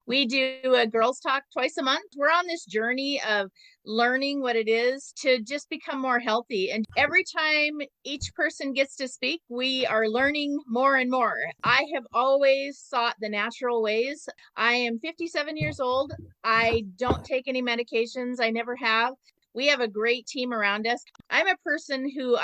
We do a girls talk twice a month. We're on this journey of learning what it is to just become more healthy. And every time each person gets to speak, we are learning more and more. I have always sought the natural ways. I am 57 years old. I don't take any medications. I never have. We have a great team around us. I'm a person who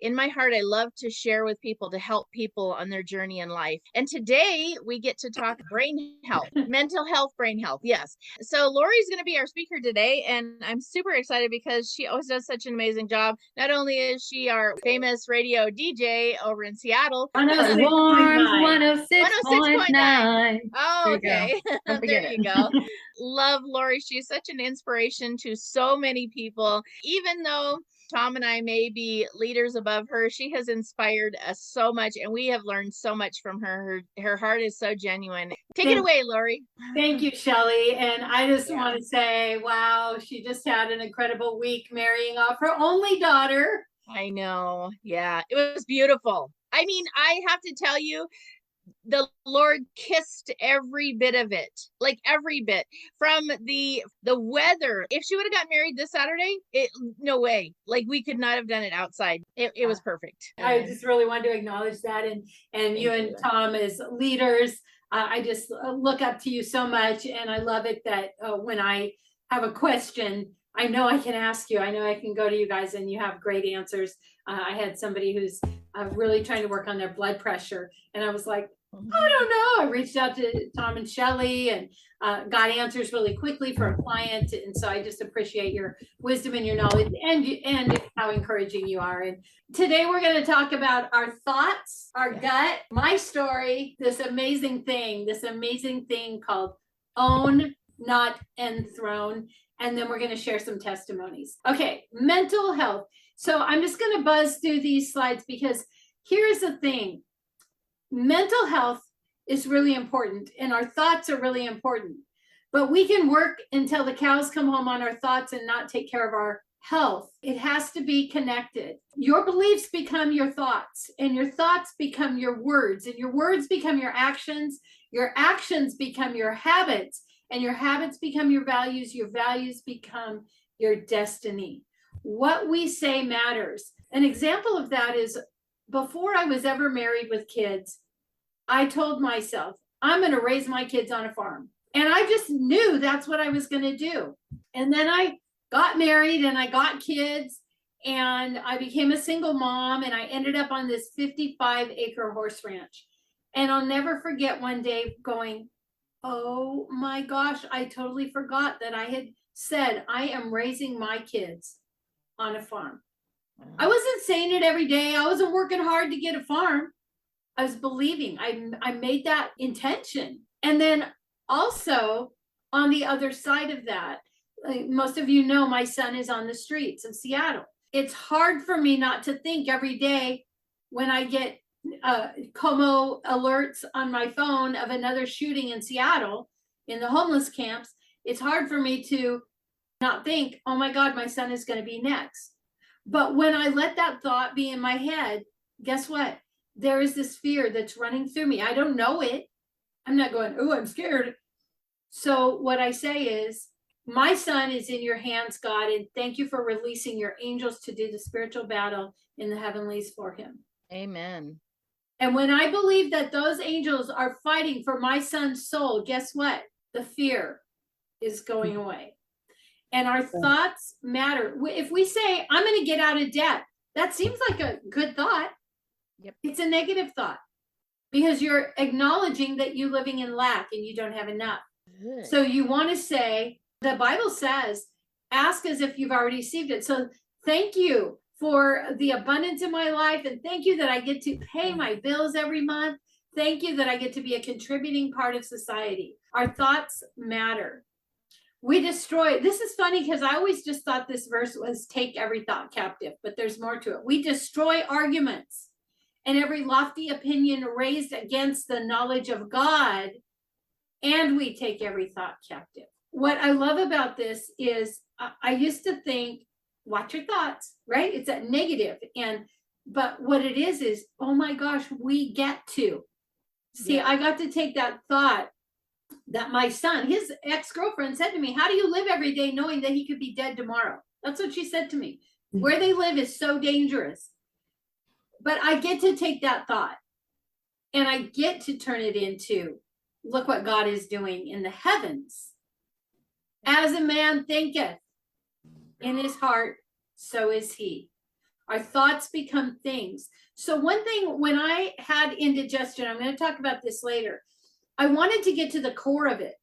in my heart, I love to share with people to help people on their journey in life. And today we get to talk brain health, mental health, brain health. Yes. So Lori's going to be our speaker today. And I'm super excited because she always does such an amazing job. Not only is she our famous radio DJ over in Seattle, 106.9. Oh, okay. There you go. Love Lori. She's such an inspiration to so many people. Even though Tom and I may be leaders above her, she has inspired us so much, and we have learned so much from her. Her heart is so genuine. Take it away, Lori. Thank you, Shelley. And I just want to say, wow, she just had an incredible week marrying off her only daughter. I know. Yeah, it was beautiful. I mean, I have to tell you, the Lord kissed every bit of it, like every bit. From the weather. If she would have got married this Saturday, no way. Like, we could not have done it outside. It was perfect. I just really wanted to acknowledge that, and you and Tom as leaders. I just look up to you so much, and I love it that when I have a question, I know I can ask you. I know I can go to you guys, and you have great answers. I had somebody who's really trying to work on their blood pressure, and I was like, I don't know. I reached out to Tom and Shelley and got answers really quickly for a client. And so I just appreciate your wisdom and your knowledge and how encouraging you are. And today we're going to talk about our thoughts, our gut, my story, this amazing thing called Own, Not Enthrone. And then we're going to share some testimonies. Okay, mental health. So I'm just going to buzz through these slides because here's the thing. Mental health is really important and our thoughts are really important, but we can work until the cows come home on our thoughts and not take care of our health. It has to be connected. Your beliefs become your thoughts, and your thoughts become your words, and your words become your actions become your habits, and your habits become your values become your destiny. What we say matters. An example of that is before I was ever married with kids, I told myself, I'm going to raise my kids on a farm. And I just knew that's what I was going to do. And then I got married and I got kids and I became a single mom and I ended up on this 55-acre horse ranch. And I'll never forget one day going, oh my gosh, I totally forgot that I had said I am raising my kids on a farm. I wasn't saying it every day. I wasn't working hard to get a farm. I was believing. I made that intention. And then also on the other side of that, most of you know my son is on the streets of Seattle. It's hard for me not to think every day when I get Como alerts on my phone of another shooting in Seattle in the homeless camps. It's hard for me to not think, oh my God, my son is going to be next. But when I let that thought be in my head, guess what? There is this fear that's running through me. I don't know it. I'm not going, oh, I'm scared. So what I say is, my son is in your hands, God, and thank you for releasing your angels to do the spiritual battle in the heavenlies for him. Amen. And when I believe that those angels are fighting for my son's soul, guess what? The fear is going away. And our thoughts matter. If we say, I'm going to get out of debt, that seems like a good thought. Yep. It's a negative thought because you're acknowledging that you're living in lack and you don't have enough. Good. So you want to say, the Bible says, ask as if you've already received it. So thank you for the abundance in my life. And thank you that I get to pay my bills every month. Thank you that I get to be a contributing part of society. Our thoughts matter. We destroy. This is funny because I always just thought this verse was take every thought captive, but there's more to it. We destroy arguments and every lofty opinion raised against the knowledge of God, and we take every thought captive. What I love about this is I used to think, watch your thoughts, right? It's a negative. But what it is, oh my gosh, we get to. See, I got to take that thought that my son, his ex-girlfriend, said to me, how do you live every day knowing that he could be dead tomorrow? That's what she said to me. Where they live is so dangerous. But I get to take that thought and I get to turn it into, look what God is doing in the heavens. As a man thinketh in his heart, so is he. Our thoughts become things. So one thing, when I had indigestion, I'm going to talk about this later, I wanted to get to the core of it.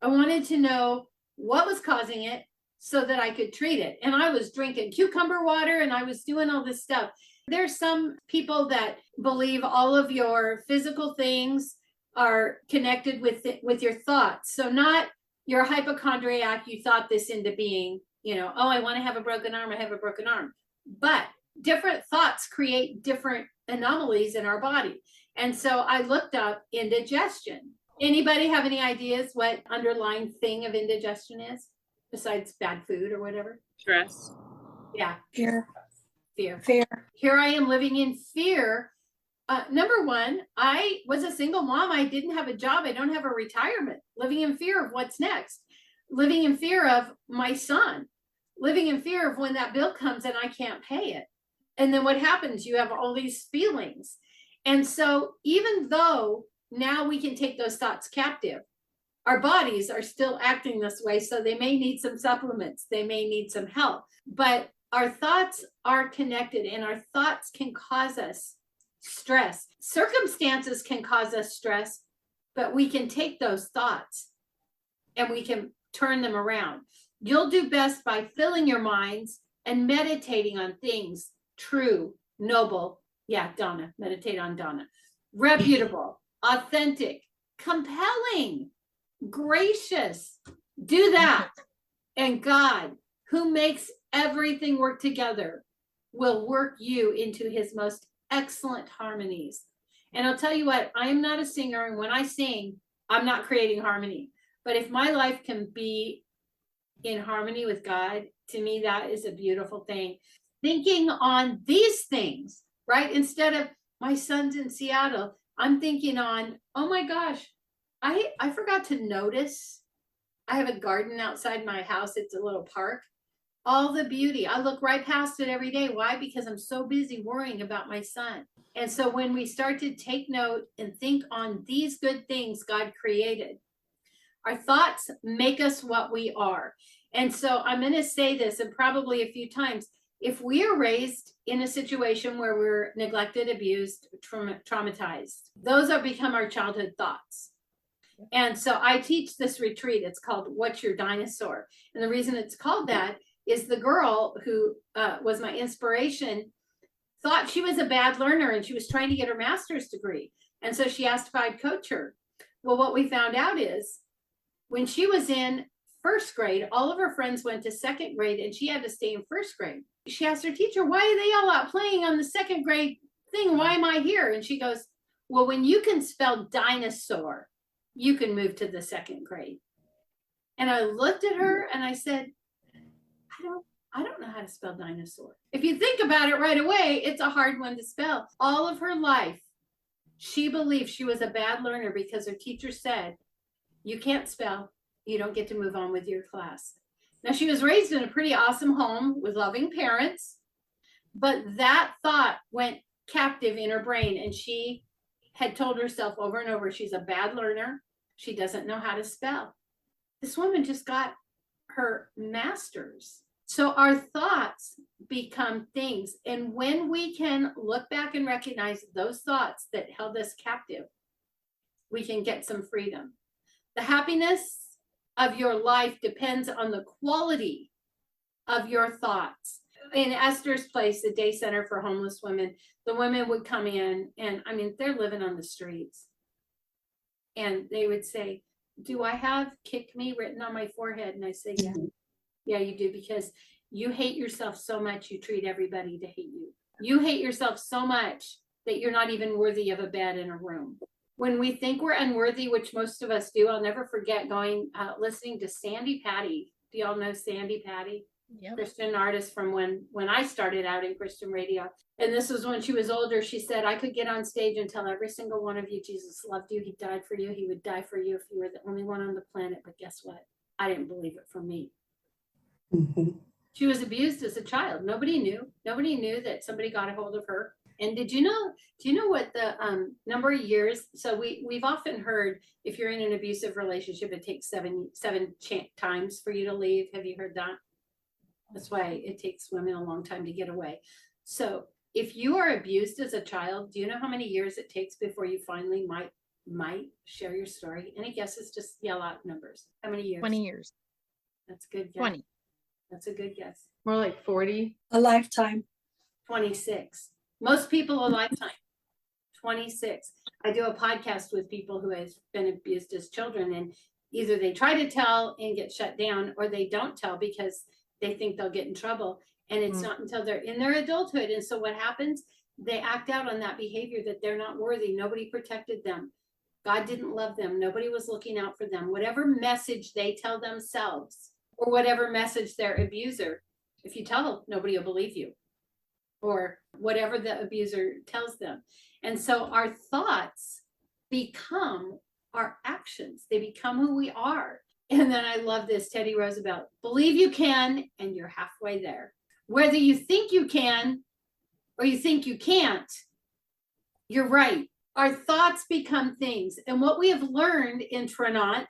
I wanted to know what was causing it so that I could treat it. And I was drinking cucumber water and I was doing all this stuff. There's some people that believe all of your physical things are connected with your thoughts. So not you're a hypochondriac, you thought this into being, you know, oh, I want to have a broken arm, I have a broken arm. But different thoughts create different anomalies in our body. And so I looked up indigestion. Anybody have any ideas what underlying thing of indigestion is besides bad food or whatever? Stress. Yeah. Fear. Fear. Here I am living in fear. Number one, I was a single mom. I didn't have a job. I don't have a retirement. Living in fear of what's next. Living in fear of my son. Living in fear of when that bill comes and I can't pay it. And then what happens? You have all these feelings. And so even though now we can take those thoughts captive, our bodies are still acting this way. So they may need some supplements. They may need some help. But our thoughts are connected and our thoughts can cause us stress. Circumstances can cause us stress, but we can take those thoughts and we can turn them around. You'll do best by filling your minds and meditating on things true, noble. Yeah, Donna, meditate on Donna. Reputable, authentic, compelling, gracious. Do that. And God, who makes everything work together, will work you into his most excellent harmonies. And I'll tell you what, I am not a singer. And when I sing, I'm not creating harmony. But if my life can be in harmony with God, to me, that is a beautiful thing. Thinking on these things, right? Instead of my son's in Seattle, I'm thinking on, oh my gosh, I forgot to notice. I have a garden outside my house. It's a little park. All the beauty. I look right past it every day. Why? Because I'm so busy worrying about my son. And so when we start to take note and think on these good things God created, our thoughts make us what we are. And so I'm going to say this, and probably a few times, if we are raised in a situation where we're neglected, abused, traumatized, those are become our childhood thoughts. And so I teach this retreat. It's called What's Your Dinosaur? And the reason it's called that is the girl who was my inspiration thought she was a bad learner and she was trying to get her master's degree. And so she asked if I'd coach her. Well, what we found out is when she was in first grade, all of her friends went to second grade and she had to stay in first grade. She asked her teacher, why are they all out playing on the second grade thing? Why am I here? And she goes, well, when you can spell dinosaur, you can move to the second grade. And I looked at her and I said, I don't know how to spell dinosaur. If you think about it right away, it's a hard one to spell. All of her life, she believed she was a bad learner because her teacher said, you can't spell, you don't get to move on with your class. Now, she was raised in a pretty awesome home with loving parents, but that thought went captive in her brain, and she had told herself over and over, she's a bad learner. She doesn't know how to spell. This woman just got her master's. So our thoughts become things. And when we can look back and recognize those thoughts that held us captive, we can get some freedom. The happiness of your life depends on the quality of your thoughts. In Esther's Place, the day center for homeless women, the women would come in and I mean, they're living on the streets. And they would say, do I have kick me written on my forehead? And I say, yeah. Yeah, you do, because you hate yourself so much, you treat everybody to hate you. You hate yourself so much that you're not even worthy of a bed in a room. When we think we're unworthy, which most of us do, I'll never forget going, listening to Sandy Patty. Do y'all know Sandy Patty? Yep. Christian artist from when I started out in Christian radio. And this was when she was older. She said, I could get on stage and tell every single one of you, Jesus loved you. He died for you. He would die for you if you were the only one on the planet. But guess what? I didn't believe it from me. Mhm. She was abused as a child. Nobody knew. Nobody knew that somebody got a hold of her. And do you know what the number of years? So we've often heard if you're in an abusive relationship, it takes seven times for you to leave. Have you heard that? That's why it takes women a long time to get away. So if you are abused as a child, do you know how many years it takes before you finally might share your story? Any guesses? Just yell out numbers. How many years? 20 years. That's a good guess. 20. That's a good guess. More like 40. A lifetime. 26. Most people a lifetime. 26. I do a podcast with people who has been abused as children, and either they try to tell and get shut down, or they don't tell because they think they'll get in trouble. And it's not until they're in their adulthood. And so what happens? They act out on that behavior that they're not worthy. Nobody protected them. God didn't love them. Nobody was looking out for them. Whatever message they tell themselves, or whatever message their abuser, if you tell, nobody will believe you, or whatever the abuser tells them. And so our thoughts become our actions. They become who we are. And then I love this, Teddy Roosevelt, believe you can, and you're halfway there. Whether you think you can or you think you can't, you're right. Our thoughts become things. And what we have learned in Tranat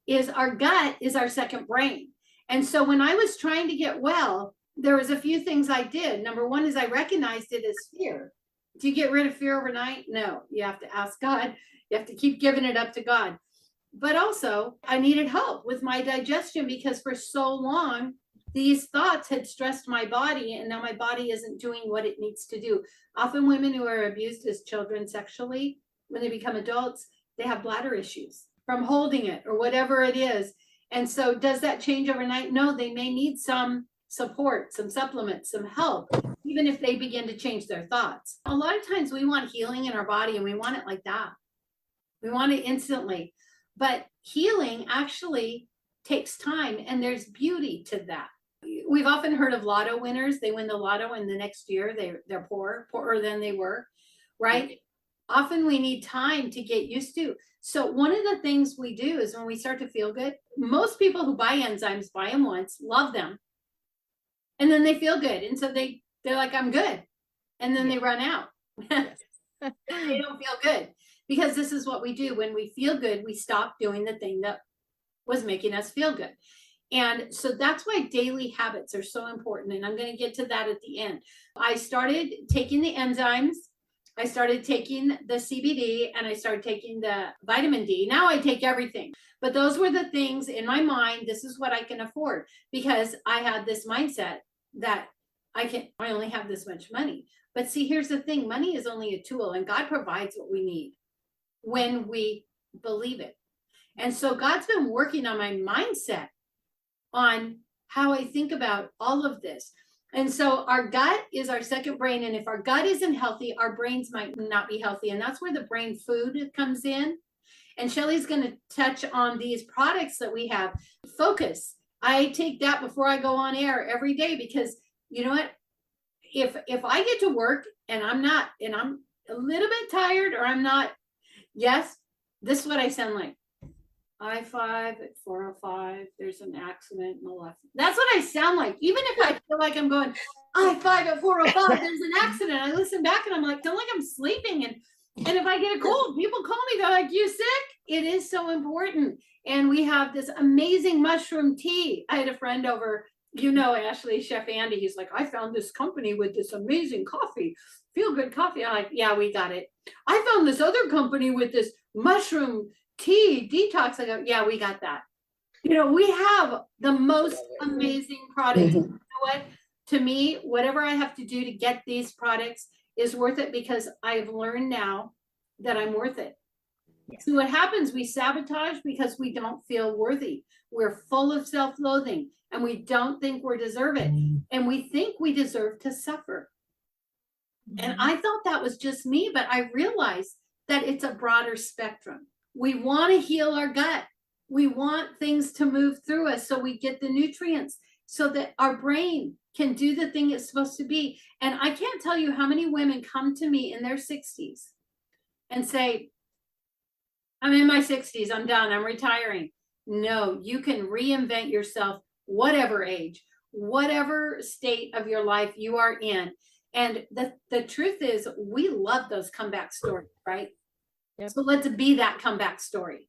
is our gut is our second brain. And so when I was trying to get well, there was a few things I did. Number one is I recognized it as fear. Do you get rid of fear overnight? No, you have to ask God. You have to keep giving it up to God. But also, I needed help with my digestion because for so long, these thoughts had stressed my body, and now my body isn't doing what it needs to do. Often women who are abused as children sexually, when they become adults, they have bladder issues from holding it or whatever it is. And so does that change overnight? No, they may need some support, some supplements, some help, even if they begin to change their thoughts. A lot of times we want healing in our body, and we want it like that. We want it instantly. But healing actually takes time, and there's beauty to that. We've often heard of lotto winners. They win the lotto, and the next year they're poorer than they were, right? Often we need time to get used to. So one of the things we do is when we start to feel good, most people who buy enzymes buy them once, love them, and then they feel good. And so they're like, I'm good. And then they run out. They don't feel good. Because this is what we do. When we feel good, we stop doing the thing that was making us feel good. And so that's why daily habits are so important. And I'm going to get to that at the end. I started taking the enzymes. I started taking the CBD, and I started taking the vitamin D. Now I take everything. But those were the things in my mind. This is what I can afford, because I had this mindset that I only have this much money. But see, here's the thing. Money is only a tool, and God provides what we need when we believe it. And so God's been working on my mindset, on how I think about all of this. And so our gut is our second brain. And if our gut isn't healthy, our brains might not be healthy. And that's where the brain food comes in. And Shelly's going to touch on these products that we have. Focus. I take that before I go on air every day, because you know what? If I get to work and I'm a little bit tired, or I'm not, yes, this is what I sound like. I-5 at 405, there's an accident in the left. That's what I sound like. Even if I feel like I'm going, I-5 at 405, there's an accident. I listen back and I'm like, don't like I'm sleeping. And if I get a cold, people call me, they're like, you sick? It is so important. And we have this amazing mushroom tea. I had a friend over, Ashley, Chef Andy, he's like, I found this company with this amazing coffee, Feel Good Coffee. I'm like, yeah, we got it. I found this other company with this mushroom tea detox. I go, yeah, we got that. We have the most amazing products. You know what? To me, whatever I have to do to get these products is worth it, because I've learned now that I'm worth it. Yes. So what happens, we sabotage because we don't feel worthy. We're full of self-loathing, and we don't think we deserve it. And we think we deserve to suffer. And I thought that was just me, but I realized that it's a broader spectrum. We want to heal our gut. We want things to move through us so we get the nutrients. so that our brain can do the thing it's supposed to be. And I can't tell you how many women come to me in their 60s and say, I'm in my 60s, I'm done, I'm retiring. No, you can reinvent yourself, whatever age, whatever state of your life you are in. And the truth is, we love those comeback stories, right? Yep. So let's be that comeback story.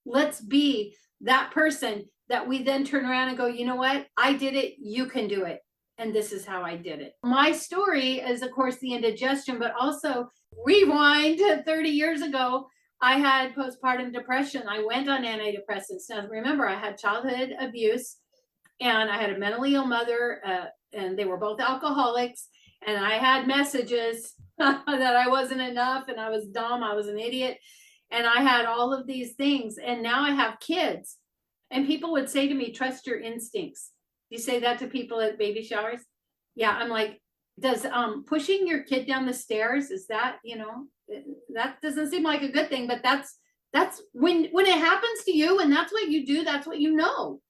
Let's be that person that we then turn around and go, you know what? I did it. You can do it. And this is how I did it. My story is, of course, the indigestion, but also rewind 30 years ago. I had postpartum depression. I went on antidepressants. Now, remember, I had childhood abuse and I had a mentally ill mother, and they were both alcoholics. And I had messages that I wasn't enough and I was dumb. I was an idiot. And I had all of these things. And now I have kids. And people would say to me, trust your instincts. You say that to people at baby showers? Yeah, I'm like, does pushing your kid down the stairs, is that, that doesn't seem like a good thing, but that's when it happens to you and that's what you do, that's what you know.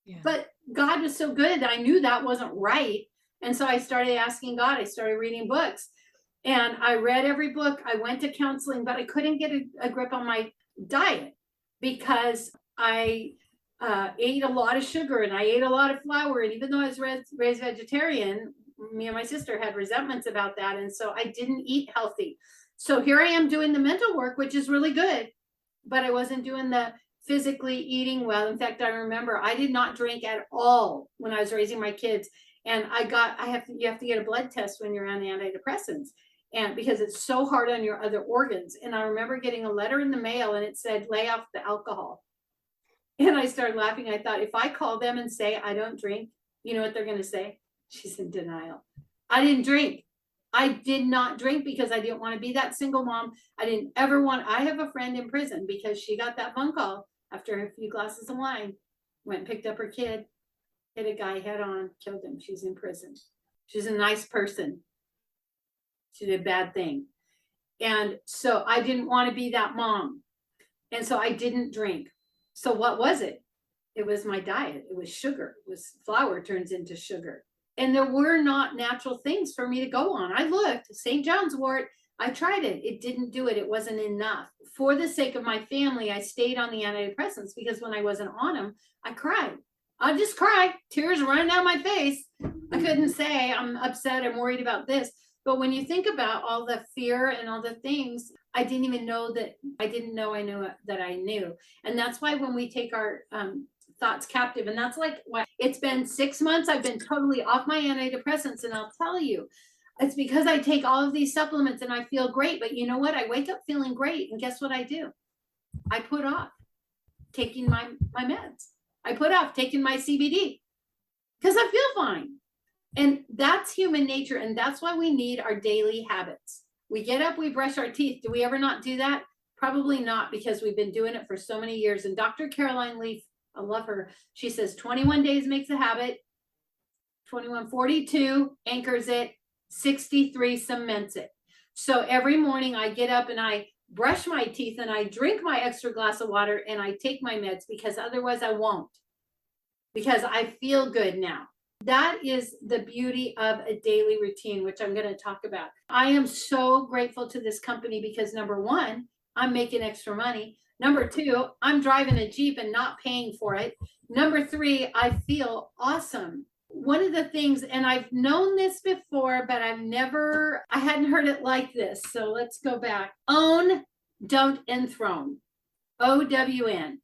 Yeah. But God was so good that I knew that wasn't right. And so I started asking God, I started reading books and I read every book. I went to counseling, but I couldn't get a grip on my diet because I ate a lot of sugar and I ate a lot of flour. And even though I was raised vegetarian, me and my sister had resentments about that. And so I didn't eat healthy. So here I am doing the mental work, which is really good, but I wasn't doing the physically eating well. In fact, I remember I did not drink at all when I was raising my kids. And you have to get a blood test when you're on antidepressants, and because it's so hard on your other organs. And I remember getting a letter in the mail and it said, lay off the alcohol. And I started laughing. I thought, if I call them and say I don't drink, you know what they're going to say? She's in denial. I didn't drink. I did not drink because I didn't want to be that single mom. I didn't ever want. I have a friend in prison because she got that phone call after a few glasses of wine, went and picked up her kid, hit a guy head on, killed him. She's in prison. She's a nice person. She did a bad thing. And so I didn't want to be that mom. And so I didn't drink. So what was it? It was my diet. It was sugar. It was flour turns into sugar. And there were not natural things for me to go on. I looked, St. John's wort, I tried it. It didn't do it. It wasn't enough. For the sake of my family, I stayed on the antidepressants because when I wasn't on them, I cried. I just cried, tears running down my face. I couldn't say I'm upset, I'm worried about this. But when you think about all the fear and all the things, I didn't even know that I didn't know I knew that I knew. And that's why when we take our thoughts captive, and that's like why it's been 6 months, I've been totally off my antidepressants. And I'll tell you, it's because I take all of these supplements and I feel great. But you know what? I wake up feeling great. And guess what I do? I put off taking my meds. I put off taking my CBD because I feel fine. And that's human nature. And that's why we need our daily habits. We get up, we brush our teeth. Do we ever not do that? Probably not, because we've been doing it for so many years. And Dr. Caroline Leaf, I love her. She says 21 days makes a habit. 2142 anchors it. 63 cements it. So every morning I get up and I brush my teeth and I drink my extra glass of water and I take my meds, because otherwise I won't, because I feel good now. That is the beauty of a daily routine, which I'm going to talk about. I am so grateful to this company because number one, I'm making extra money. Number two, I'm driving a Jeep and not paying for it. Number three, I feel awesome. One of the things, and I've known this before, but I hadn't heard it like this. So let's go back. Own, don't enthrone. OWN.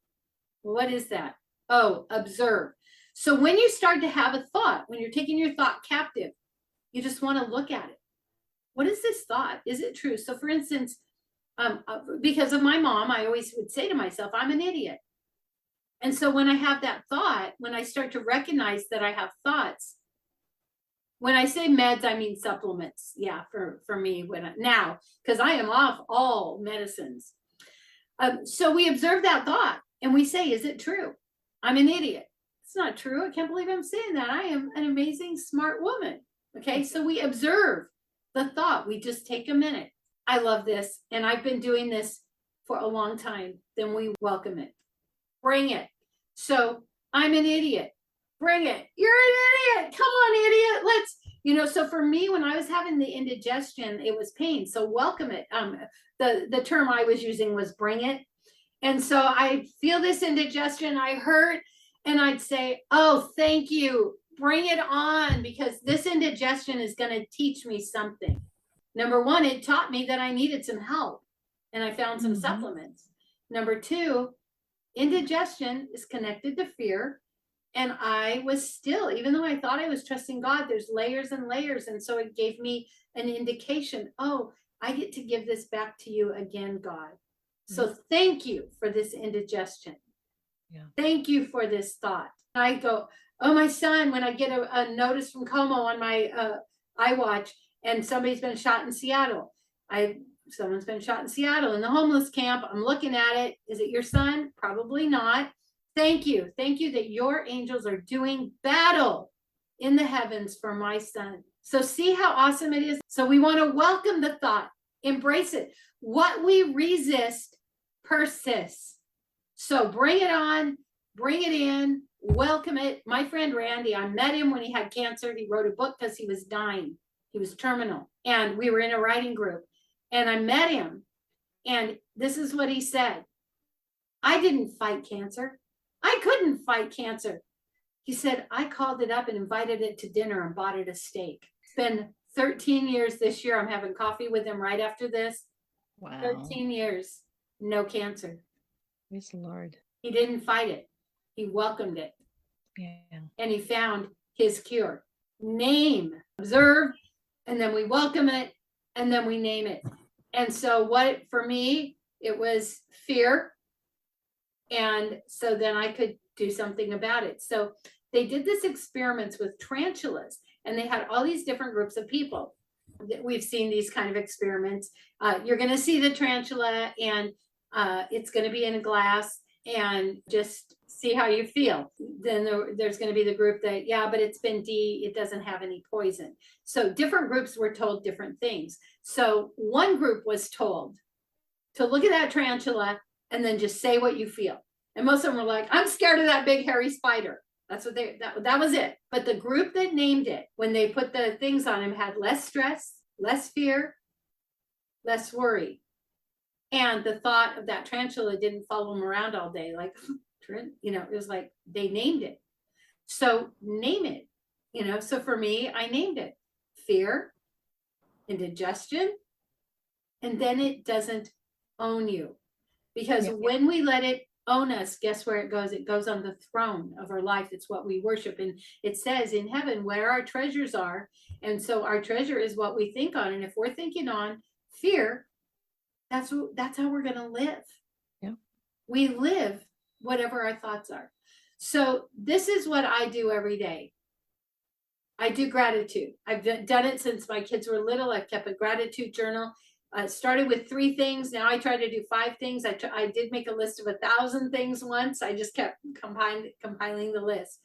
What is that? Oh, observe. So when you start to have a thought, when you're taking your thought captive, you just want to look at it. What is this thought? Is it true? So for instance, because of my mom, I always would say to myself, I'm an idiot. And so when I have that thought, when I start to recognize that I have thoughts, when I say meds, I mean supplements. Yeah, for me, now, because I am off all medicines. So we observe that thought and we say, is it true? I'm an idiot. It's not true. I can't believe I'm saying that. I am an amazing, smart woman. Okay, so we observe the thought. We just take a minute. I love this. And I've been doing this for a long time. Then we welcome it. Bring it. So I'm an idiot. bring it. You're an idiot. Come on, idiot. Let's, so for me, when I was having the indigestion, it was pain. So welcome it. The term I was using was bring it. And so I feel this indigestion, I hurt, and I'd say, oh, thank you. Bring it on, because this indigestion is going to teach me something. Number one, it taught me that I needed some help, and I found some supplements. Number two, indigestion is connected to fear. And I was still, even though I thought I was trusting God, there's layers and layers. And so it gave me an indication, oh, I get to give this back to you again, God. So thank you for this indigestion. Yeah. Thank you for this thought. I go, oh, my son, when I get a notice from Como on my iWatch, and somebody's been shot in Seattle. Someone's been shot in Seattle in the homeless camp. I'm looking at it. Is it your son? Probably not. Thank you. Thank you that your angels are doing battle in the heavens for my son. So see how awesome it is. So we want to welcome the thought, embrace it. What we resist persists. So bring it on, bring it in, welcome it. My friend Randy, I met him when he had cancer. He wrote a book because he was dying. He was terminal. And we were in a writing group. And I met him. And this is what he said. I didn't fight cancer. I couldn't fight cancer. He said, I called it up and invited it to dinner and bought it a steak. It's been 13 years this year. I'm having coffee with him right after this. Wow. 13 years, no cancer. Praise the Lord. He didn't fight it. He welcomed it. Yeah. And he found his cure. Name, observe, and then we welcome it, and then we name it. And so for me, it was fear. And so then I could do something about it. So they did this experiments with tarantulas, and they had all these different groups of people. We've seen these kind of experiments. You're going to see the tarantula, and it's going to be in a glass, and just see how you feel. Then there's going to be the group that, yeah, but it's been it doesn't have any poison. So different groups were told different things. So one group was told to look at that tarantula and then just say what you feel. And most of them were like, I'm scared of that big hairy spider. That's what that was it. But the group that named it, when they put the things on him, had less stress, less fear, less worry. And the thought of that tarantula didn't follow them around all day. Like, it was like they named it. So name it, so for me, I named it fear, indigestion, and then it doesn't own you. Because when we let it own us, guess where it goes? It goes on the throne of our life. It's what we worship. And it says in heaven where our treasures are. And so our treasure is what we think on. And if we're thinking on fear, that's how we're going to live. Yeah. We live whatever our thoughts are. So this is what I do every day. I do gratitude. I've done it since my kids were little. I've kept a gratitude journal. I started with 3 things. Now I try to do 5 things. I did make a list of 1,000 things once. I just kept compiling the list.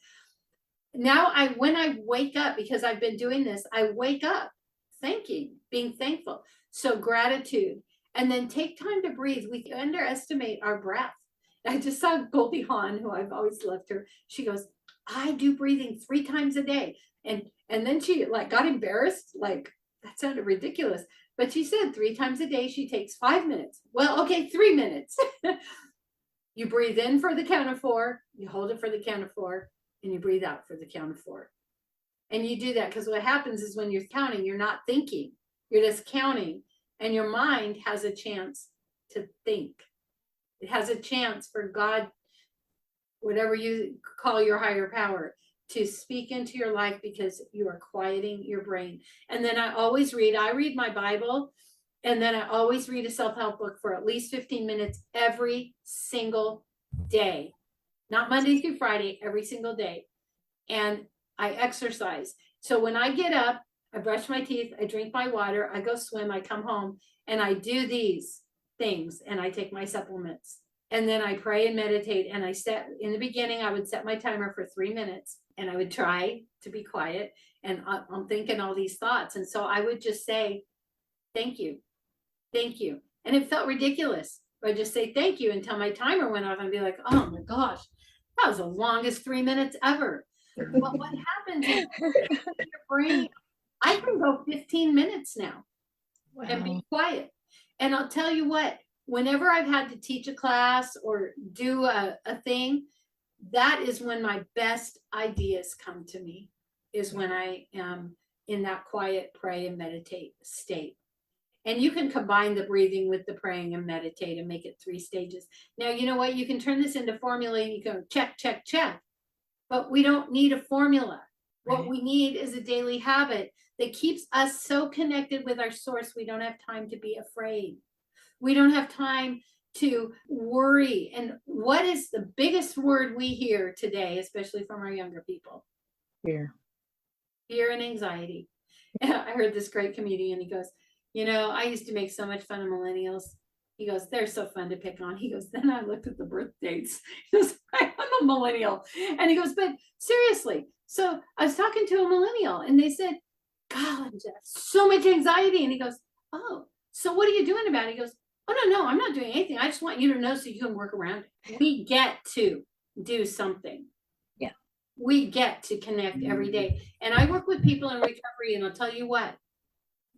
Now when I wake up, because I've been doing this, I wake up being thankful. So gratitude, and then take time to breathe. We underestimate our breath. I just saw Goldie Hawn, who I've always loved her. She goes, I do breathing 3 times a day. And then she got embarrassed. That sounded ridiculous. But she said 3 times a day, she takes 5 minutes. Well, okay, 3 minutes. You breathe in for the count of 4, you hold it for the count of 4, and you breathe out for the count of 4. And you do that because what happens is when you're counting, you're not thinking, you're just counting, and your mind has a chance to think. It has a chance for God, whatever you call your higher power, to speak into your life because you are quieting your brain. And then I read my Bible, and then I always read a self-help book for at least 15 minutes every single day, not Monday through Friday, every single day. And I exercise. So when I get up, I brush my teeth, I drink my water, I go swim, I come home, and I do these things, and I take my supplements. And then I pray and meditate, and in the beginning, I would set my timer for 3 minutes, and I would try to be quiet, and I'm thinking all these thoughts. And so I would just say, thank you. Thank you. And it felt ridiculous. I'd just say thank you until my timer went off and be like, oh my gosh, that was the longest 3 minutes ever. But what happens is your brain, I can go 15 minutes now and be quiet. And I'll tell you what, whenever I've had to teach a class or do a thing, that is when my best ideas come to me, is when I am in that quiet, pray and meditate state. And you can combine the breathing with the praying and meditate and make it 3 stages. Now, you know what? You can turn this into formula and you go check, check, check. But we don't need a formula. What we need is a daily habit that keeps us so connected with our source. We don't have time to be afraid. We don't have time to worry. And what is the biggest word we hear today, especially from our younger people? Fear. Fear and anxiety. I heard this great comedian. He goes, you know, I used to make so much fun of millennials. He goes, they're so fun to pick on. He goes, then I looked at the birth dates. He goes, I'm a millennial. And he goes, but seriously. So I was talking to a millennial and they said, God, so much anxiety. And he goes, oh, so what are you doing about it? He goes, oh, no, I'm not doing anything. I just want you to know so you can work around it. We get to do something. Yeah. We get to connect every day. And I work with people in recovery, and I'll tell you what,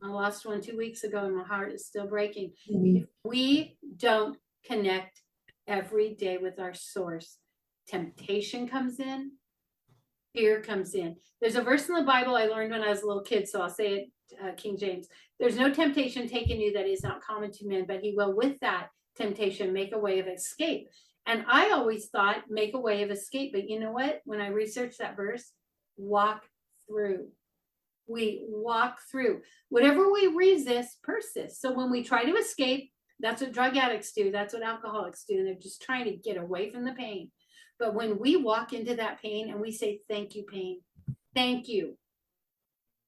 I lost one 2 weeks ago and my heart is still breaking. If we don't connect every day with our source, temptation comes in, fear comes in. There's a verse in the Bible I learned when I was a little kid, so I'll say it, King James. There's no temptation taken you that is not common to men, but he will with that temptation make a way of escape. And I always thought make a way of escape, but you know what? When I researched that verse, walk through. We walk through. Whatever we resist persists. So when we try to escape, that's what drug addicts do. That's what alcoholics do. They're just trying to get away from the pain. But when we walk into that pain and we say, thank you, pain, thank you,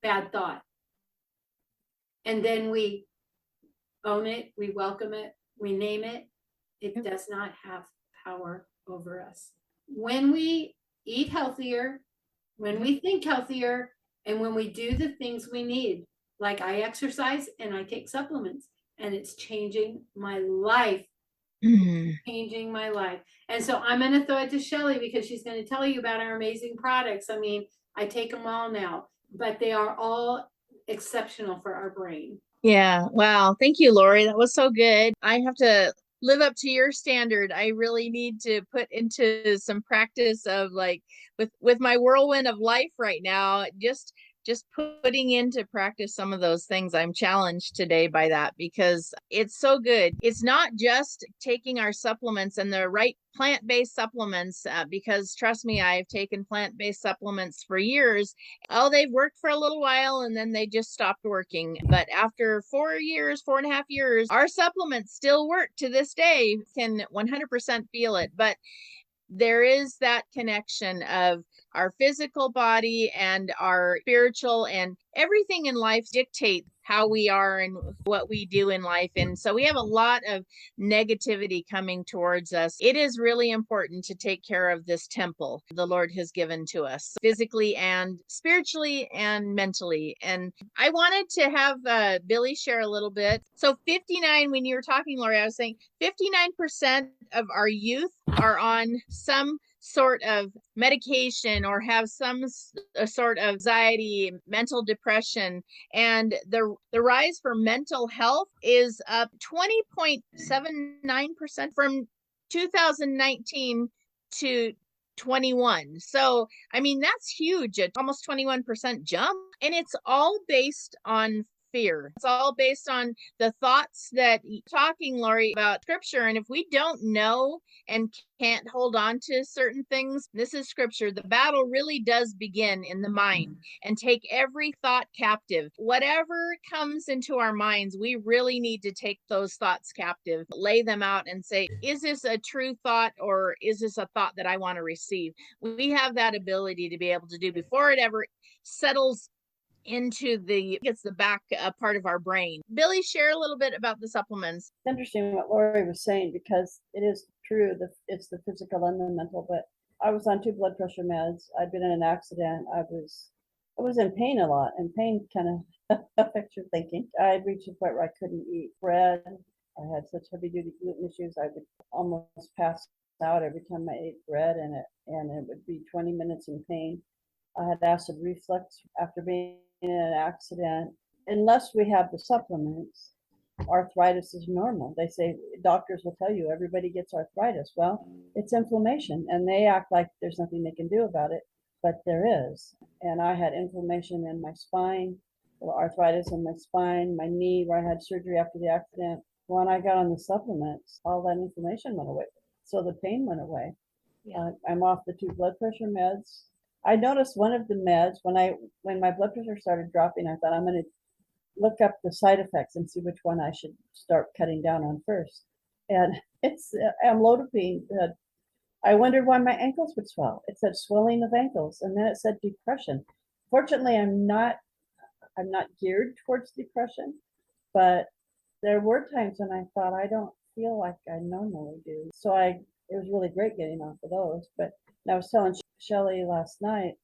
bad thought. And then we own it, we welcome it, we name it, it does not have power over us. When we eat healthier, when we think healthier, and when we do the things we need, like I exercise and I take supplements, and it's changing my life. Changing my life. And so I'm going to throw it to Shelly because she's going to tell you about our amazing products. I mean, I take them all now, but they are all exceptional for our brain. Yeah. Wow. Thank you, Lori. That was so good. I have to live up to your standard. I really need to put into some practice of like with my whirlwind of life right now, just putting into practice some of those things. I'm challenged today by that because it's so good. It's not just taking our supplements and the right plant-based supplements, because trust me, I've taken plant-based supplements for years. Oh, they've worked for a little while and then they just stopped working. But after 4.5 years, our supplements still work to this day. Can 100% feel it. But there is that connection of our physical body and our spiritual, and everything in life dictates how we are and what we do in life. And so we have a lot of negativity coming towards us. It is really important to take care of this temple the Lord has given to us, physically and spiritually and mentally. And I wanted to have Billy share a little bit. So 59, when you were talking, Lori, I was saying 59% of our youth are on some sort of medication or have some sort of anxiety, mental depression, and the rise for mental health is up 20.79% from 2019 to 21. So, I mean, that's huge, almost 21% jump. And it's all based on fear. It's all based on the thoughts that talking, Lori, about scripture. And if we don't know and can't hold on to certain things, this is scripture. The battle really does begin in the mind, and take every thought captive. Whatever comes into our minds, we really need to take those thoughts captive, lay them out and say, is this a true thought or is this a thought that I want to receive? We have that ability to be able to do before it ever settles into gets the back part of our brain. Billy, share a little bit about the supplements. It's interesting what Lori was saying because it is true that it's the physical and the mental, but I was on 2 blood pressure meds. I'd been in an accident. I was in pain a lot, and pain kind of affects your thinking. I had reached a point where I couldn't eat bread. I had such heavy duty gluten issues. I would almost pass out every time I ate bread, and it would be 20 minutes in pain. I had acid reflux after being in an accident. Unless we have the supplements, arthritis is normal. They say, doctors will tell you everybody gets arthritis. Well, it's inflammation, and they act like there's nothing they can do about it, but there is. And I had inflammation in my spine, arthritis in my spine, my knee, where I had surgery after the accident. When I got on the supplements, all that inflammation went away. So the pain went away. Yeah. I'm off the 2 blood pressure meds. I noticed one of the meds when my blood pressure started dropping, I thought I'm going to look up the side effects and see which one I should start cutting down on first. And it's amlodipine. I wondered why my ankles would swell. It said swelling of ankles, and then it said depression. Fortunately, I'm not geared towards depression, but there were times when I thought I don't feel like I normally do. So it was really great getting off of those. But I was telling Shelly last night,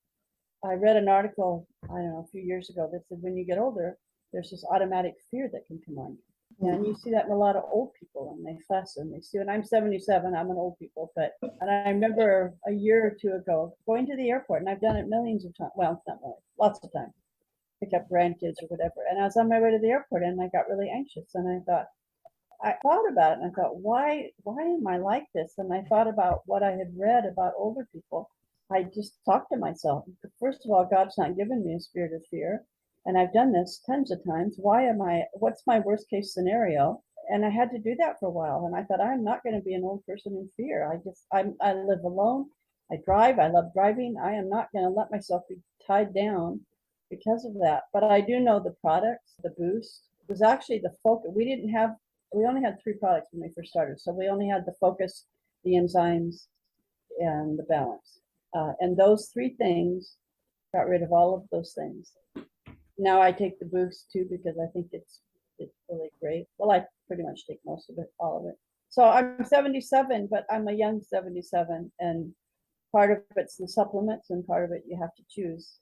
I read an article, I don't know, a few years ago that said when you get older, there's this automatic fear that can come on you. And you see that in a lot of old people, and they fuss and they see, and I'm 77, I'm an old people, and I remember a year or two ago going to the airport, and I've done it millions of times, well, not really, lots of times, pick up grandkids or whatever. And I was on my way to the airport and I got really anxious, and I thought about it, and I thought, why am I like this? And I thought about what I had read about older people. I just talked to myself. First of all, God's not given me a spirit of fear. And I've done this tons of times. What's my worst case scenario? And I had to do that for a while. And I thought, I'm not going to be an old person in fear. I live alone. I drive. I love driving. I am not going to let myself be tied down because of that. But I do know the products, the Boost was actually the focus. We only had 3 products when we first started. So we only had the Focus, the enzymes, and the Balance. And those 3 things got rid of all of those things. Now I take the Boost too, because I think it's really great. Well, I pretty much take most of it, all of it. So I'm 77, but I'm a young 77, and part of it's the supplements and part of it you have to choose.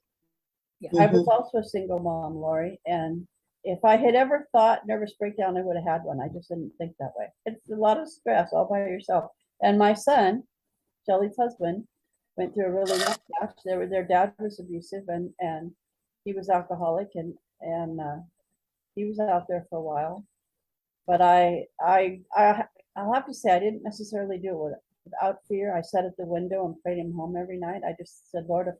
Yeah. I was also a single mom, Lori, and if I had ever thought nervous breakdown, I would have had one. I just didn't think that way. It's a lot of stress all by yourself. And my son, Shelly's husband, went through a really rough patch. Their dad was abusive, and he was alcoholic, and he was out there for a while. But I'll have to say I didn't necessarily do it without fear. I sat at the window and prayed him home every night. I just said, Lord, if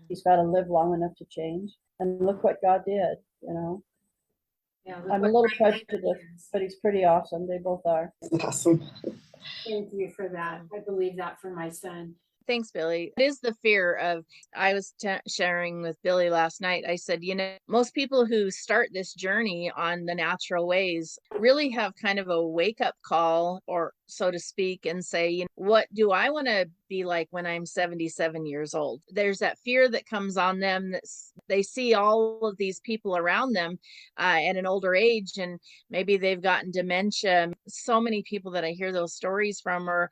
he's got to live long enough to change. And look what God did, you know. Yeah, I'm a little prejudiced, but he's pretty awesome. They both are. Awesome. Thank you for that. I believe that for my son. Thanks, Billy. It is the fear of, I was sharing with Billy last night. I said, most people who start this journey on the natural ways really have kind of a wake up call, or so to speak, and say, what do I want to be like when I'm 77 years old? There's that fear that comes on them that they see all of these people around them at an older age, and maybe they've gotten dementia. So many people that I hear those stories from are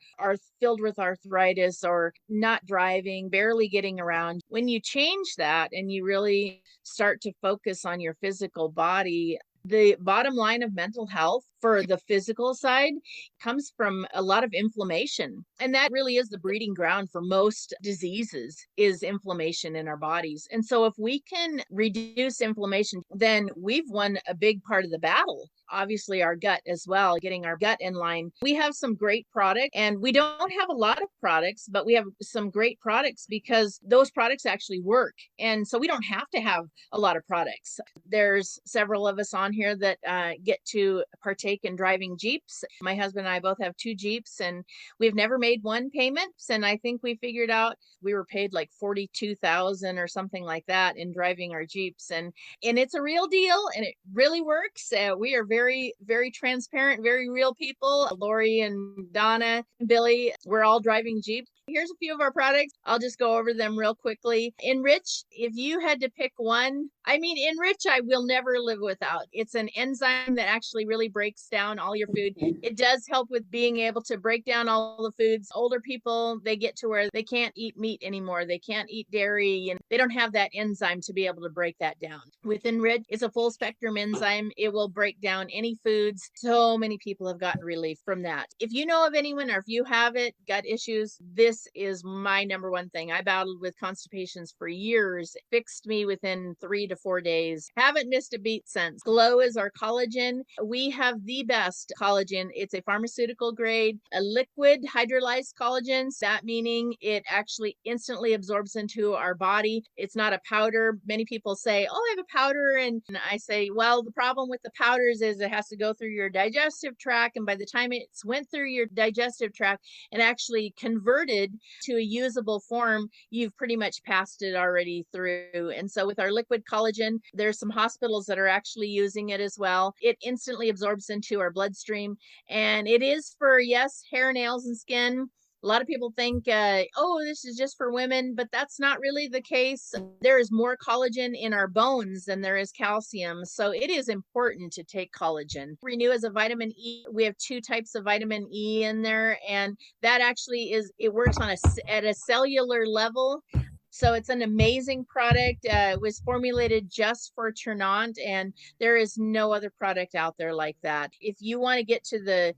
filled with arthritis or not driving, barely getting around. When you change that and you really start to focus on your physical body, the bottom line of mental health for the physical side comes from a lot of inflammation. And that really is the breeding ground for most diseases, is inflammation in our bodies. And so if we can reduce inflammation, then we've won a big part of the battle. Obviously our gut as well, getting our gut in line. We have some great products, and we don't have a lot of products, but we have some great products because those products actually work. And so we don't have to have a lot of products. There's several of us on here that get to partake in driving Jeeps. My husband and I both have 2 Jeeps, and we've never made one payment. And I think we figured out we were paid like $42,000 or something like that in driving our Jeeps. And it's a real deal, and it really works. We are very, very transparent, very real people. Lori and Donna, Billy, we're all driving Jeeps. Here's a few of our products. I'll just go over them real quickly. Enrich, if you had to pick one, Enrich, I will never live without. It's an enzyme that actually really breaks down all your food. It does help with being able to break down all the foods. Older people, they get to where they can't eat meat anymore. They can't eat dairy, and they don't have that enzyme to be able to break that down. With Enrich, it's a full spectrum enzyme. It will break down any foods. So many people have gotten relief from that. If you know of anyone, or if you have gut issues, this this is my number one thing. I battled with constipations for years, fixed me within 3 to 4 days. Haven't missed a beat since. Glow is our collagen. We have the best collagen. It's a pharmaceutical grade, a liquid hydrolyzed collagen. That meaning it actually instantly absorbs into our body. It's not a powder. Many people say, oh, I have a powder. And I say, well, the problem with the powders is it has to go through your digestive tract. And by the time it's went through your digestive tract and actually converted to a usable form, you've pretty much passed it already through. And so with our liquid collagen, there's some hospitals that are actually using it as well. It instantly absorbs into our bloodstream, and it is for, yes, hair, nails, and skin. A lot of people think, oh, this is just for women, but that's not really the case. There is more collagen in our bones than there is calcium. So it is important to take collagen. Renew as a vitamin E. We have 2 types of vitamin E in there, and that actually it works at a cellular level. So it's an amazing product. It was formulated just for Ternant, and there is no other product out there like that. If you want to get to the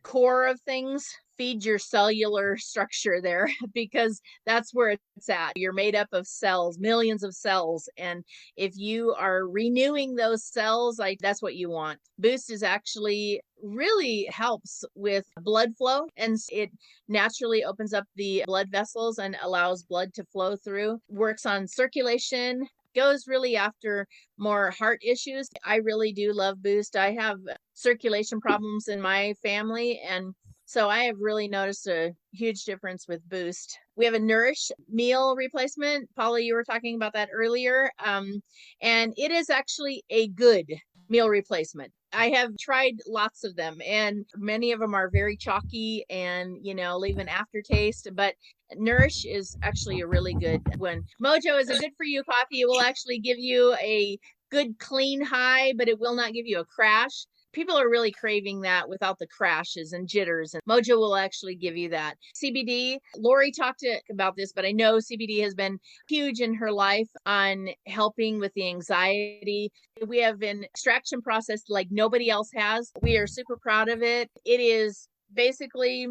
core of things, feed your cellular structure there, because that's where it's at. You're made up of cells, millions of cells. And if you are renewing those cells, that's what you want. Boost is actually really helps with blood flow, and it naturally opens up the blood vessels and allows blood to flow through. Works on circulation, goes really after more heart issues. I really do love Boost. I have circulation problems in my family, and so I have really noticed a huge difference with Boost. We have a Nourish meal replacement. Paula, you were talking about that earlier. And it is actually a good meal replacement. I have tried lots of them, and many of them are very chalky and, leave an aftertaste, but Nourish is actually a really good one. Mojo is a good for you coffee. It will actually give you a good clean high, but it will not give you a crash. People are really craving that without the crashes and jitters, and Mojo will actually give you that. CBD, Lori talked about this, but I know CBD has been huge in her life on helping with the anxiety. We have an extraction process like nobody else has. We are super proud of it. It is basically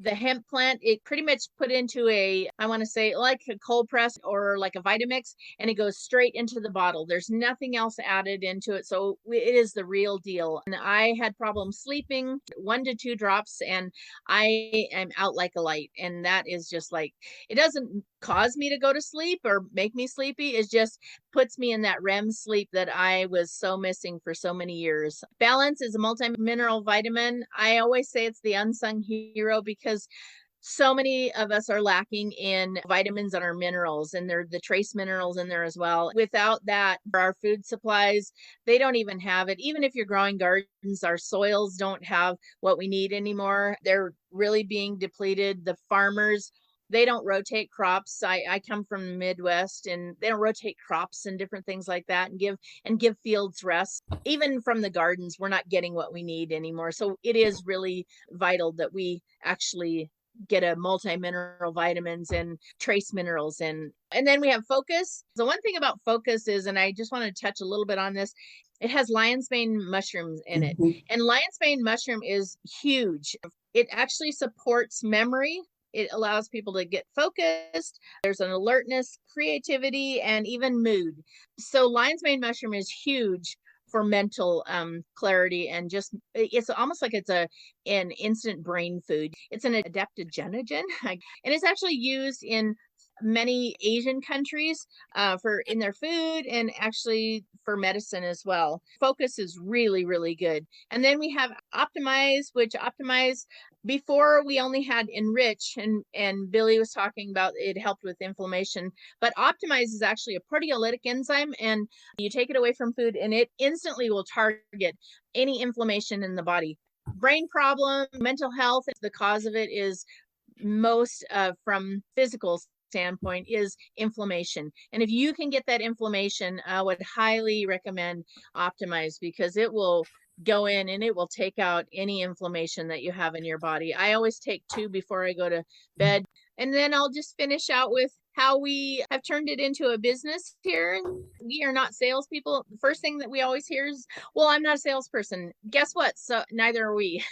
the hemp plant. It pretty much put into I want to say like a cold press or like a Vitamix, and it goes straight into the bottle. There's nothing else added into it. So it is the real deal. And I had problems sleeping, 1 to 2 drops, and I am out like a light. And that is just like, it doesn't cause me to go to sleep or make me sleepy. It just puts me in that REM sleep that I was so missing for so many years. Balance is a multi-mineral vitamin. I always say it's the unsung hero because so many of us are lacking in vitamins and our minerals, and they're the trace minerals in there as well. Without that, our food supplies, they don't even have it. Even if you're growing gardens, our soils don't have what we need anymore. They're really being depleted. The farmers, they don't rotate crops. I come from the Midwest, and they don't rotate crops and different things like that and give fields rest. Even from the gardens, we're not getting what we need anymore. So it is really vital that we actually get a multi-mineral vitamins and trace minerals and then we have Focus. The one thing about Focus is, and I just want to touch a little bit on this, it has lion's mane mushrooms in it. And lion's mane mushroom is huge. It actually supports memory. It allows people to get focused. There's an alertness, creativity, and even mood. So lion's mane mushroom is huge for mental clarity, and just it's almost like it's an instant brain food. It's an adaptogen, and it's actually used in many Asian countries for in their food and actually for medicine as well. Focus is really, really good. And then we have Optimize, which Optimize, before we only had Enrich, and Billy was talking about it helped with inflammation, but Optimize is actually a proteolytic enzyme, and you take it away from food and it instantly will target any inflammation in the body. Brain problem, mental health, the cause of it is most from physical standpoint is inflammation. And if you can get that inflammation, I would highly recommend Optimize, because it will go in and it will take out any inflammation that you have in your body. I always take 2 before I go to bed. And then I'll just finish out with how we have turned it into a business here. We are not salespeople. The first thing that we always hear is, well, I'm not a salesperson. Guess what? So neither are we.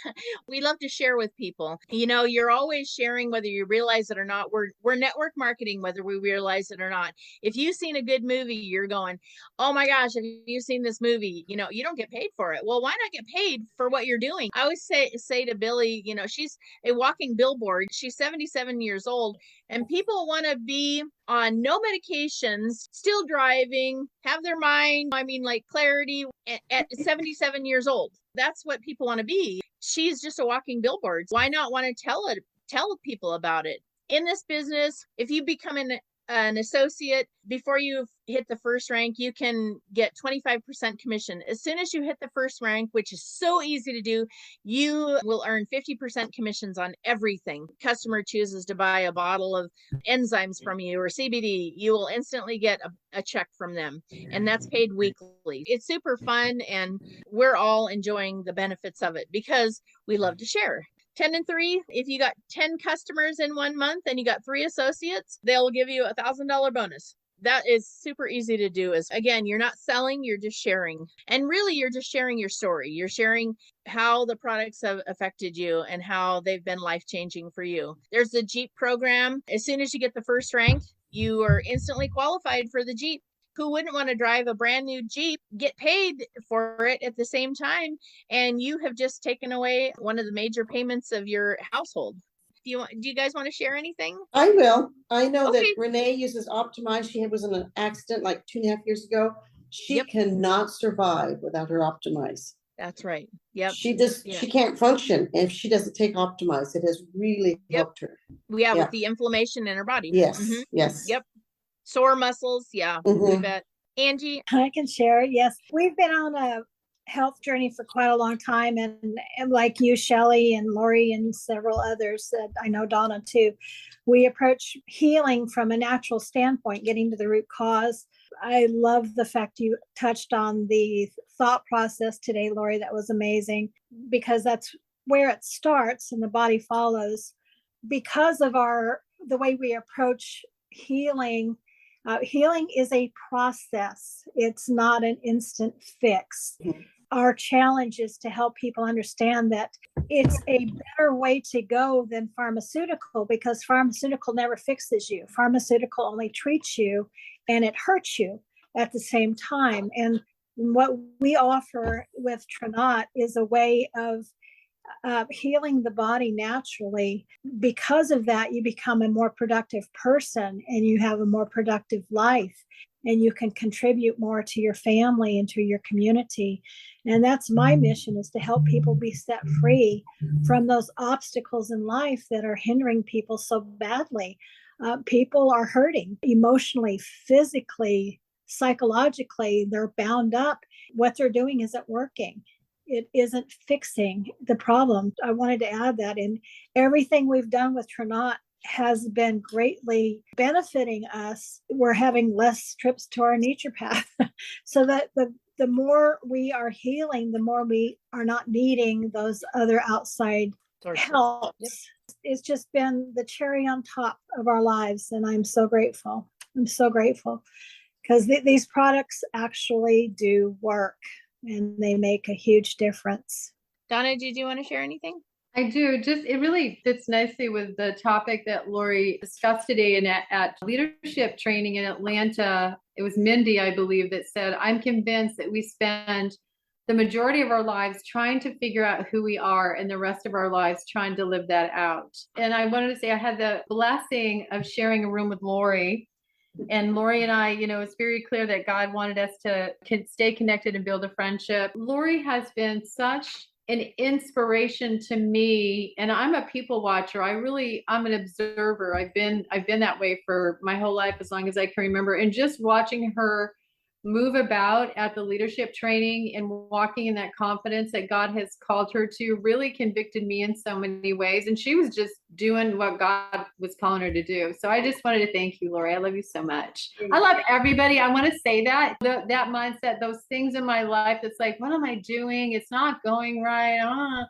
We love to share with people. You know, you're always sharing, whether you realize it or not. We're network marketing, whether we realize it or not. If you've seen a good movie, you're going, oh my gosh, have you seen this movie? You know, you don't get paid for it. Well, why not get paid for what you're doing? I always say to Billy, you know, she's a walking billboard. She's 77 years old, and people want to be on no medications, still driving, have their mind, I mean, like clarity at 77 years old. That's what people want to be. She's just a walking billboard. Why not want to tell people about it? In this business, if you become an associate, before you hit the first rank, you can get 25% commission. As soon as you hit the first rank, which is so easy to do, you will earn 50% commissions on everything. Customer chooses to buy a bottle of enzymes from you or CBD, you will instantly get a check from them, and that's paid weekly. It's super fun, and we're all enjoying the benefits of it because we love to share. 10 and 3, if you got 10 customers in 1 month and you got 3 associates, they'll give you $1,000 bonus. That is super easy to do. Is again, you're not selling, you're just sharing. And really, you're just sharing your story. You're sharing how the products have affected you and how they've been life-changing for you. There's the Jeep program. As soon as you get the first rank, you are instantly qualified for the Jeep. Who wouldn't want to drive a brand new Jeep, get paid for it at the same time, and you have just taken away one of the major payments of your household? Do you guys want to share anything? I will. I know Okay. that Renee uses Optimize. She was in an accident like 2.5 years ago. She Yep. cannot survive without her Optimize. That's right. Yep. She can't function if she doesn't take Optimize. It has really helped her. Yeah, Yeah. with the inflammation in her body. Yes, Mhm. yes. Yep. Sore muscles. Yeah, we Mhm. bet. Angie, I can share. Yes, we've been on a health journey for quite a long time, and like you, Shelley and Lori and several others that I know, Donna too, we approach healing from a natural standpoint, getting to the root cause. I love the fact you touched on the thought process today, Lori. That was amazing, because that's where it starts and the body follows. Because of the way we approach healing, healing is a process. It's not an instant fix. Mhm. Our challenge is to help people understand that it's a better way to go than pharmaceutical, because pharmaceutical never fixes you. Pharmaceutical only treats you, and it hurts you at the same time. And what we offer with Trinot is a way of healing the body naturally. Because of that, you become a more productive person, and you have a more productive life, and you can contribute more to your family and to your community. And that's my mission, is to help people be set free from those obstacles in life that are hindering people so badly. People are hurting emotionally, physically, psychologically. They're bound up. What they're doing isn't working. It isn't fixing the problem. I wanted to add that in everything we've done with Trinot has been greatly benefiting us. We're having less trips to our naturopath so that the more we are healing, the more we are not needing those other outside helps. Yep. It's just been the cherry on top of our lives. And I'm so grateful. I'm so grateful because these products actually do work, and they make a huge difference. Donna, did you want to share anything? I do. It really fits nicely with the topic that Lori discussed today. And at leadership training in Atlanta, it was Mindy, I believe, that said, I'm convinced that we spend the majority of our lives trying to figure out who we are, and the rest of our lives trying to live that out. And I wanted to say I had the blessing of sharing a room with Lori. And Lori and I, it's very clear that God wanted us to stay connected and build a friendship. Lori has been such an inspiration to me, and I'm a people watcher. I'm an observer. I've been that way for my whole life, as long as I can remember. And just watching her move about at the leadership training and walking in that confidence that God has called her to really convicted me in so many ways. And she was just doing what God was calling her to do. So I just wanted to thank you, Lori. I love you so much. I love everybody. I want to say that mindset, those things in my life that's like, what am I doing? It's not going right.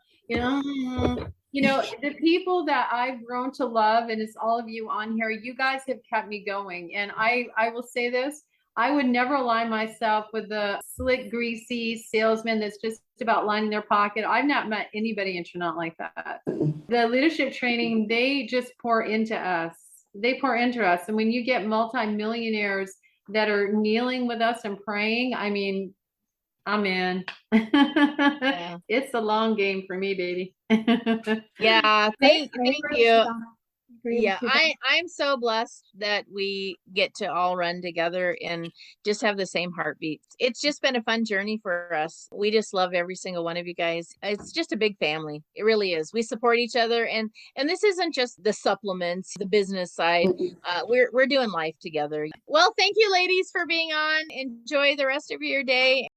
You know, the people that I've grown to love, and it's all of you on here, you guys have kept me going. And I will say this, I would never align myself with the slick, greasy salesman that's just about lining their pocket. I've not met anybody in Trinidad like that. The leadership training, they just pour into us. They pour into us. And when you get multimillionaires that are kneeling with us and praying, I mean, I'm in. It's a long game for me, baby. Yeah, Great, thank great you. Donna. Agree Yeah, with you, Donna. I'm so blessed that we get to all run together and just have the same heartbeat. It's just been a fun journey for us. We just love every single one of you guys. It's just a big family. It really is. We support each other, and this isn't just the supplements, the business side. We're doing life together. Well, thank you ladies for being on. Enjoy the rest of your day.